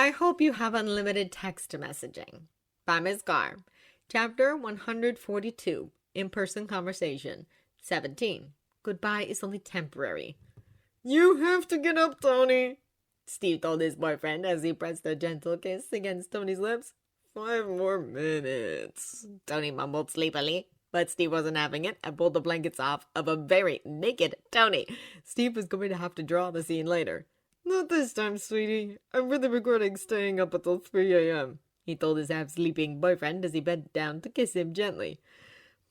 I hope you have unlimited text messaging. By Ms. Garr. Chapter 142. In-person conversation. 17. Goodbye is only temporary. You have to get up, Tony, Steve told his boyfriend as he pressed a gentle kiss against Tony's lips. 5 more minutes, Tony mumbled sleepily. But Steve wasn't having it and pulled the blankets off of a very naked Tony. Steve was going to have to draw the scene later. Not this time, sweetie. I'm really regretting staying up until 3 a.m., he told his half-sleeping boyfriend as he bent down to kiss him gently.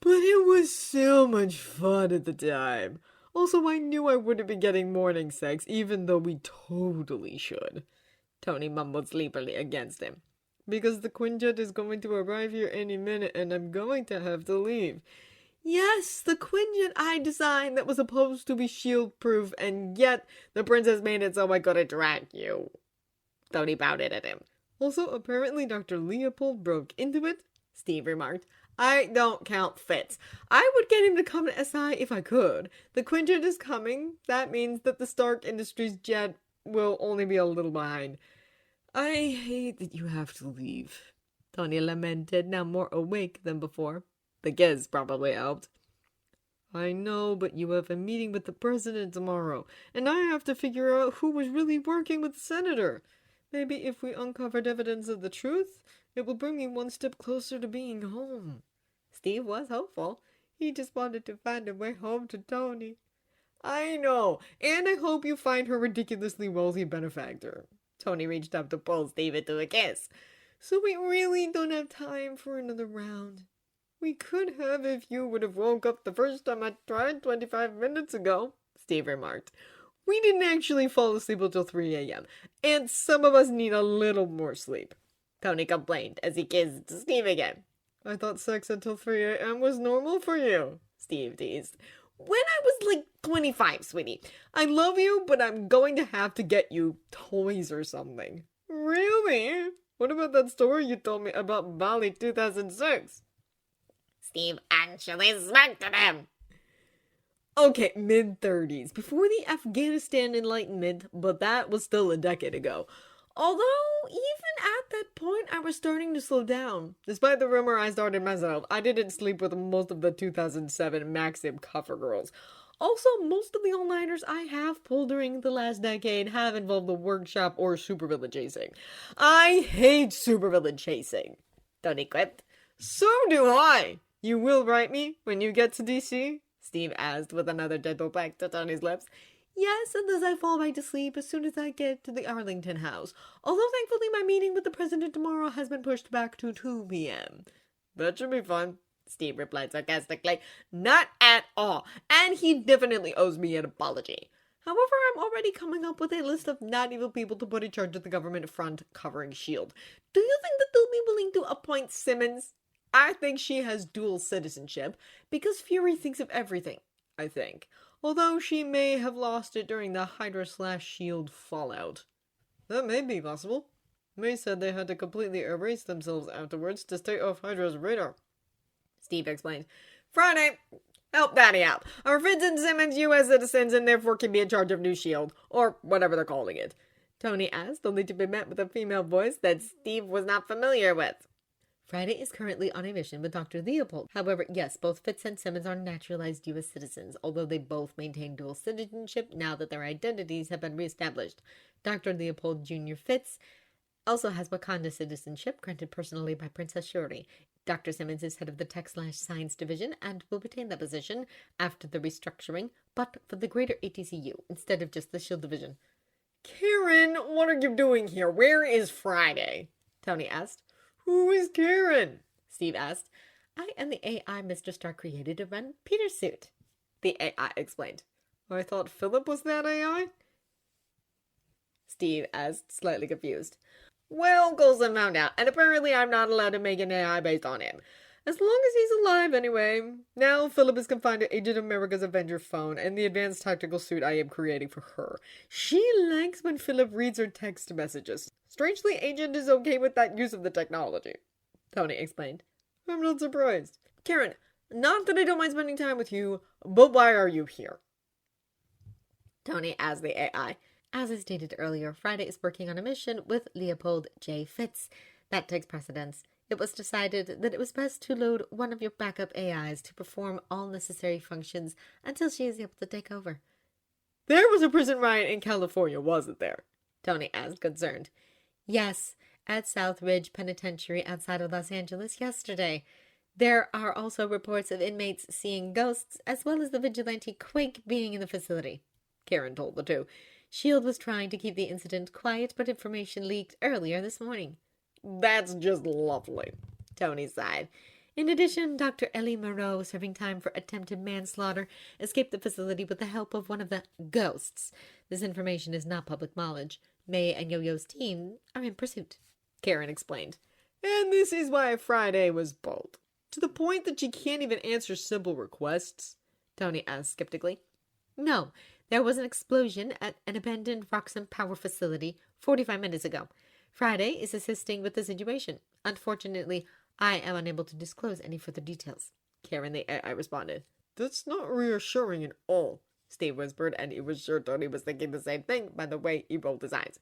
But it was so much fun at the time. Also, I knew I wouldn't be getting morning sex, even though we totally should. Tony mumbled sleepily against him. Because the Quinjet is going to arrive here any minute and I'm going to have to leave. Yes, the Quinjet I designed that was supposed to be shield-proof, and yet the princess made it so I couldn't track you. Tony pouted at him. Also, apparently Dr. Leopold broke into it, Steve remarked. I don't count Fitz. I would get him to come to SI if I could. The Quinjet is coming. That means that the Stark Industries jet will only be a little behind. I hate that you have to leave, Tony lamented, now more awake than before. The kiss probably helped. I know, but you have a meeting with the president tomorrow, and I have to figure out who was really working with the senator. Maybe if we uncovered evidence of the truth, it will bring me one step closer to being home. Steve was hopeful. He just wanted to find a way home to Tony. I know, and I hope you find her ridiculously wealthy benefactor. Tony reached up to pull Steve into a kiss. So we really don't have time for another round. We could have if you would have woke up the first time I tried 25 minutes ago, Steve remarked. We didn't actually fall asleep until 3 a.m., and some of us need a little more sleep, Tony complained as he kissed Steve again. I thought sex until 3 a.m. was normal for you, Steve teased. When I was like 25, sweetie. I love you, but I'm going to have to get you toys or something. Really? What about that story you told me about Bali 2006? Steve actually smirked at him. Okay, mid-30s, before the Afghanistan Enlightenment, but that was still a decade ago. Although, even at that point, I was starting to slow down. Despite the rumor I started myself, I didn't sleep with most of the 2007 Maxim cover girls. Also, most of the all-nighters I have pulled during the last decade have involved the workshop or supervillain chasing. I hate supervillain chasing, Tony quipped. So do I! You will write me when you get to DC? Steve asked with another gentle peck to Tony's lips. Yes, unless I fall back to sleep as soon as I get to the Arlington house. Although thankfully my meeting with the president tomorrow has been pushed back to 2 p.m. That should be fun, Steve replied sarcastically. Not at all, and he definitely owes me an apology. However, I'm already coming up with a list of not evil people to put in charge of the government front covering S.H.I.E.L.D. Do you think that they'll be willing to appoint Simmons? I think she has dual citizenship, because Fury thinks of everything, I think. Although she may have lost it during the Hydra/S.H.I.E.L.D. fallout. That may be possible. May said they had to completely erase themselves afterwards to stay off Hydra's radar. Steve explained. Friday, help Daddy out. Are Fitz and Simmons U.S. citizens and therefore can be in charge of New S.H.I.E.L.D., or whatever they're calling it? Tony asked, only to be met with a female voice that Steve was not familiar with. Friday is currently on a mission with Dr. Leopold. However, yes, both Fitz and Simmons are naturalized U.S. citizens, although they both maintain dual citizenship now that their identities have been reestablished. Dr. Leopold Jr. Fitz also has Wakanda citizenship, granted personally by Princess Shuri. Dr. Simmons is head of the Tech/Science Division and will retain that position after the restructuring, but for the greater ATCU, instead of just the S.H.I.E.L.D. division. Karen, what are you doing here? Where is Friday? Tony asked. Who is Karen? Steve asked. I am the AI Mr. Stark created to run Peter's suit, the AI explained. I thought Philip was that AI? Steve asked, slightly confused. Well, Coulson found out, and apparently I'm not allowed to make an AI based on him. As long as he's alive, anyway. Now Philip is confined to Agent America's Avenger phone and the advanced tactical suit I am creating for her. She likes when Philip reads her text messages. Strangely, Agent is okay with that use of the technology, Tony explained. I'm not surprised. Karen, not that I don't mind spending time with you, but why are you here? Tony asked the AI. As I stated earlier, Friday is working on a mission with Leopold J. Fitz. That takes precedence. It was decided that it was best to load one of your backup AIs to perform all necessary functions until she is able to take over. There was a prison riot in California, wasn't there? Tony asked, concerned. Yes, at South Ridge Penitentiary outside of Los Angeles yesterday. There are also reports of inmates seeing ghosts, as well as the vigilante Quake being in the facility. Karen told the two. S.H.I.E.L.D. was trying to keep the incident quiet, but information leaked earlier this morning. That's just lovely, Tony sighed. In addition, Dr. Ellie Moreau, serving time for attempted manslaughter, escaped the facility with the help of one of the ghosts. This information is not public knowledge. May and Yo-Yo's team are in pursuit, Karen explained. And this is why Friday was bold. To the point that she can't even answer simple requests? Tony asked skeptically. No, there was an explosion at an abandoned Roxham power facility 45 minutes ago. Friday is assisting with the situation. Unfortunately, I am unable to disclose any further details. Karen the AI responded. That's not reassuring at all, Steve whispered, and he was sure Tony was thinking the same thing by the way he rolled his eyes.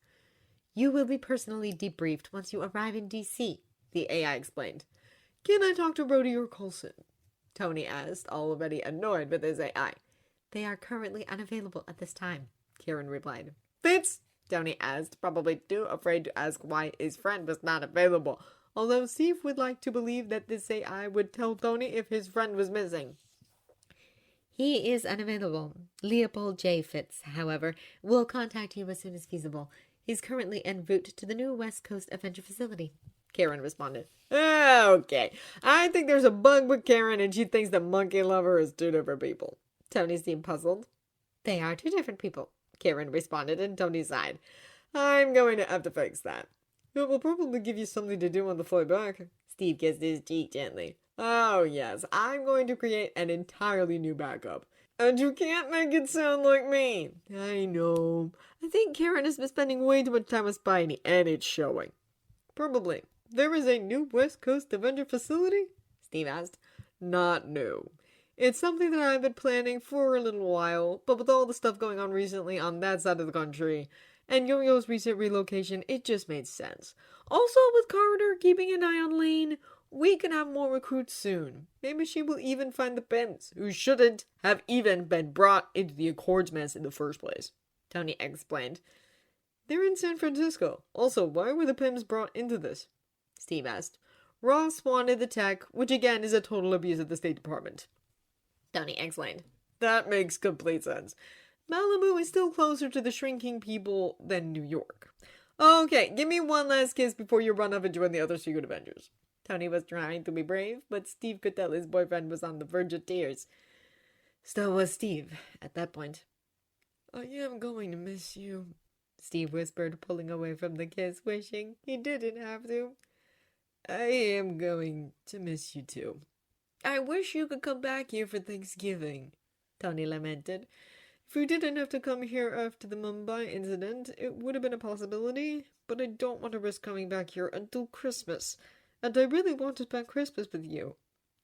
You will be personally debriefed once you arrive in D.C., the AI explained. Can I talk to Brody or Coulson? Tony asked, already annoyed with his AI. They are currently unavailable at this time, Karen replied. Fitz? Tony asked, probably too afraid to ask why his friend was not available, although Steve would like to believe that this AI would tell Tony if his friend was missing. He is unavailable. Leopold J. Fitz, however, will contact you as soon as feasible. He's currently en route to the new West Coast Adventure Facility, Karen responded. Okay, I think there's a bug with Karen and she thinks the monkey lover is two different people. Tony seemed puzzled. They are two different people, Karen responded, and Tony sighed. I'm going to have to fix that. It will probably give you something to do on the flight back. Steve kissed his cheek gently. Oh yes, I'm going to create an entirely new backup. And you can't make it sound like me. I know. I think Karen has been spending way too much time with Spidey, and it's showing. Probably. There is a new West Coast Avenger facility? Steve asked. Not new. It's something that I've been planning for a little while, but with all the stuff going on recently on that side of the country, and Yo-Yo's recent relocation, it just made sense. Also, with Carter keeping an eye on Lane, we can have more recruits soon. Maybe she will even find the Pims, who shouldn't have even been brought into the Accords mess in the first place. Tony explained. They're in San Francisco. Also, why were the Pims brought into this? Steve asked. Ross wanted the tech, which again is a total abuse of the State Department. Tony explained. That makes complete sense. Malibu is still closer to the shrinking people than New York. Okay, give me one last kiss before you run off and join the other Secret Avengers. Tony was trying to be brave, but Steve could tell his boyfriend was on the verge of tears. So was Steve at that point. I am going to miss you, Steve whispered, pulling away from the kiss, wishing he didn't have to. I am going to miss you too. I wish you could come back here for Thanksgiving, Tony lamented. If we didn't have to come here after the Mumbai incident, it would have been a possibility, but I don't want to risk coming back here until Christmas, and I really want to spend Christmas with you.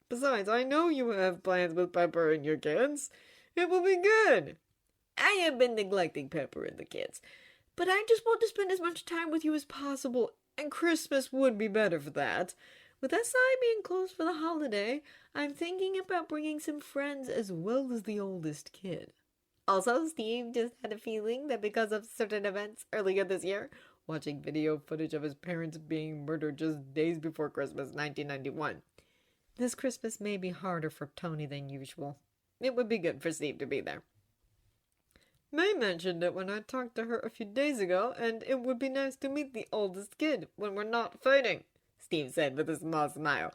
Besides, I know you have plans with Pepper and your kids. It will be good. I have been neglecting Pepper and the kids, but I just want to spend as much time with you as possible, and Christmas would be better for that. With SI being closed for the holiday, I'm thinking about bringing some friends as well as the oldest kid. Also, Steve just had a feeling that because of certain events earlier this year, watching video footage of his parents being murdered just days before Christmas 1991, this Christmas may be harder for Tony than usual. It would be good for Steve to be there. May mentioned it when I talked to her a few days ago, and it would be nice to meet the oldest kid when we're not fighting, Steve said with a small smile.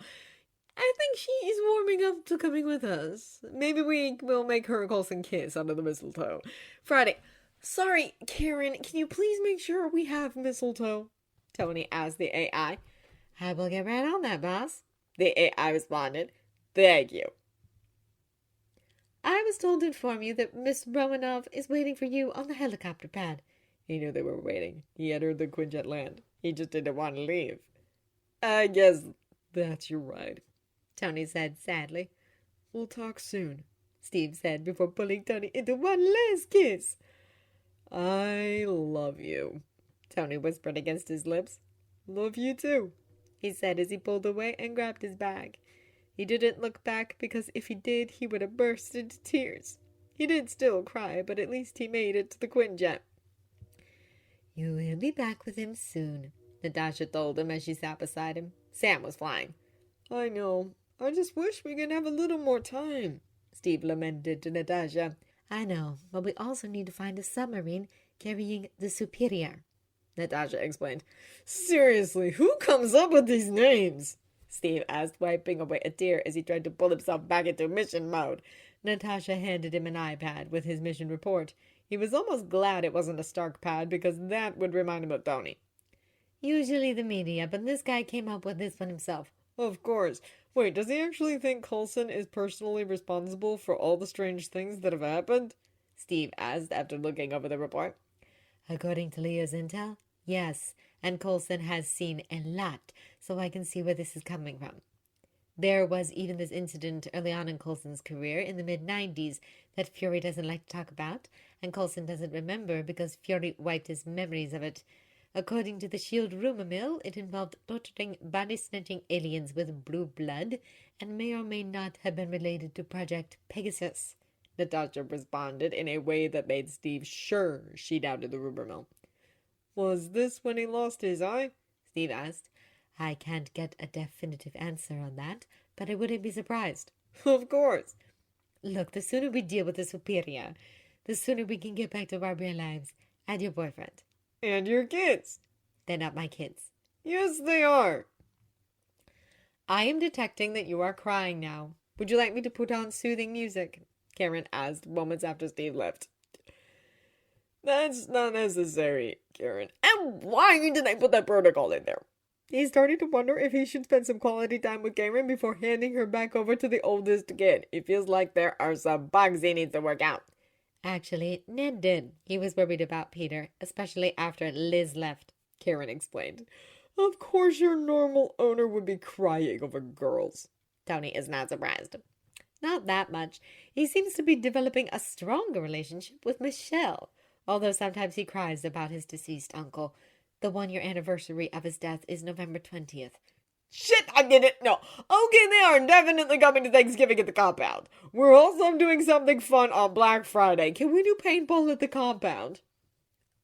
I think she is warming up to coming with us. Maybe we will make her a Coulson kiss under the mistletoe. Friday. Sorry, Karen, can you please make sure we have mistletoe? Tony asked the AI. I will get right on that, boss. The AI responded. Thank you. I was told to inform you that Miss Romanov is waiting for you on the helicopter pad. He knew they were waiting. He had heard the Quinjet land. He just didn't want to leave. I guess that's your ride, Tony said sadly. We'll talk soon, Steve said before pulling Tony into one last kiss. I love you, Tony whispered against his lips. Love you too, he said as he pulled away and grabbed his bag. He didn't look back because if he did, he would have burst into tears. He did still cry, but at least he made it to the Quinjet. You will be back with him soon, Natasha told him as she sat beside him. Sam was flying. I know. I just wish we could have a little more time, Steve lamented to Natasha. I know, but we also need to find a submarine carrying the Superior, Natasha explained. Seriously, who comes up with these names? Steve asked, wiping away a tear as he tried to pull himself back into mission mode. Natasha handed him an iPad with his mission report. He was almost glad it wasn't a Stark pad because that would remind him of Tony. Usually the media, but this guy came up with this one himself. Of course. Wait, does he actually think Coulson is personally responsible for all the strange things that have happened? Steve asked after looking over the report. According to Leo's intel, yes, and Coulson has seen a lot, so I can see where this is coming from. There was even this incident early on in Coulson's career in the mid-90s that Fury doesn't like to talk about, and Coulson doesn't remember because Fury wiped his memories of it. According to the S.H.I.E.L.D. rumor mill, it involved torturing body-snatching aliens with blue blood and may or may not have been related to Project Pegasus. Natasha responded in a way that made Steve sure she doubted the rumor mill. Was this when he lost his eye? Steve asked. I can't get a definitive answer on that, but I wouldn't be surprised. Of course. Look, the sooner we deal with the Superior, the sooner we can get back to our real lives and your boyfriend. And your kids. They're not my kids. Yes, they are. I am detecting that you are crying now. Would you like me to put on soothing music? Karen asked moments after Steve left. That's not necessary, Karen. And why did I put that protocol in there? He's starting to wonder if he should spend some quality time with Karen before handing her back over to the oldest kid. It feels like there are some bugs he needs to work out. Actually, Ned did. He was worried about Peter, especially after Liz left, Karen explained. Of course your normal owner would be crying over girls. Tony is not surprised. Not that much. He seems to be developing a stronger relationship with Michelle, although sometimes he cries about his deceased uncle. The 1-year anniversary of his death is November 20th. Shit, I didn't know. Okay, they are definitely coming to Thanksgiving at the compound. We're also doing something fun on Black Friday. Can we do paintball at the compound?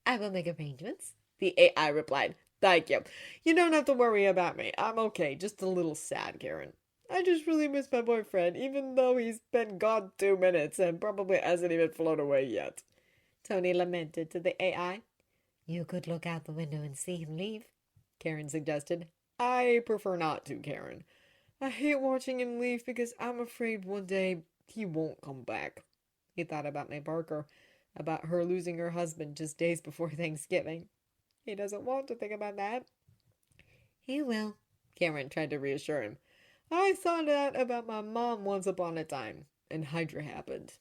I will make arrangements, the AI replied. Thank you. You don't have to worry about me. I'm okay, just a little sad, Karen. I just really miss my boyfriend, even though he's been gone 2 minutes and probably hasn't even flown away yet. Tony lamented to the AI. You could look out the window and see him leave, Karen suggested. I prefer not to, Karen. I hate watching him leave because I'm afraid one day he won't come back. He thought about May Parker, about her losing her husband just days before Thanksgiving. He doesn't want to think about that. He will, Karen tried to reassure him. I thought that about my mom once upon a time, and Hydra happened.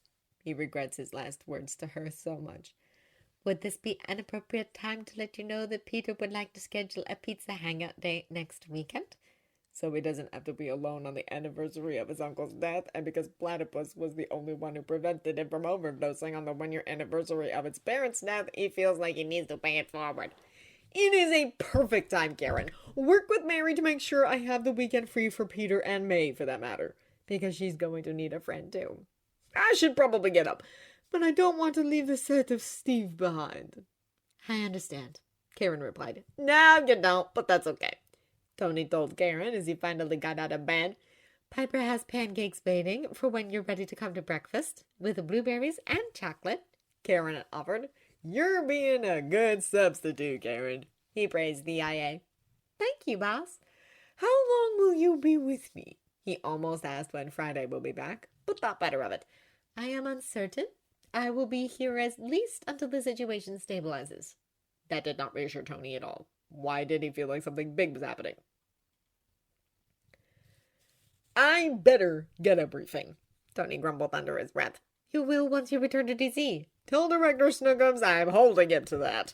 He regrets his last words to her so much. Would this be an appropriate time to let you know that Peter would like to schedule a pizza hangout day next weekend? So he doesn't have to be alone on the anniversary of his uncle's death, and because Platypus was the only one who prevented him from overdosing on the 1-year anniversary of its parents' death, he feels like he needs to pay it forward. It is a perfect time, Karen. Work with Mary to make sure I have the weekend free for Peter and May, for that matter, because she's going to need a friend too. I should probably get up, but I don't want to leave the set of Steve behind. I understand, Karen replied. No, you don't, but that's okay, Tony told Karen as he finally got out of bed. Piper has pancakes waiting for when you're ready to come to breakfast, with blueberries and chocolate, Karen offered. You're being a good substitute, Karen, he praised the IA. Thank you, boss. How long will you be with me? He almost asked when Friday will be back, but thought better of it. I am uncertain. I will be here at least until the situation stabilizes. That did not reassure Tony at all. Why did he feel like something big was happening? I better get a briefing, Tony grumbled under his breath. You will once you return to DC. Tell Director Snookums I'm holding him to that.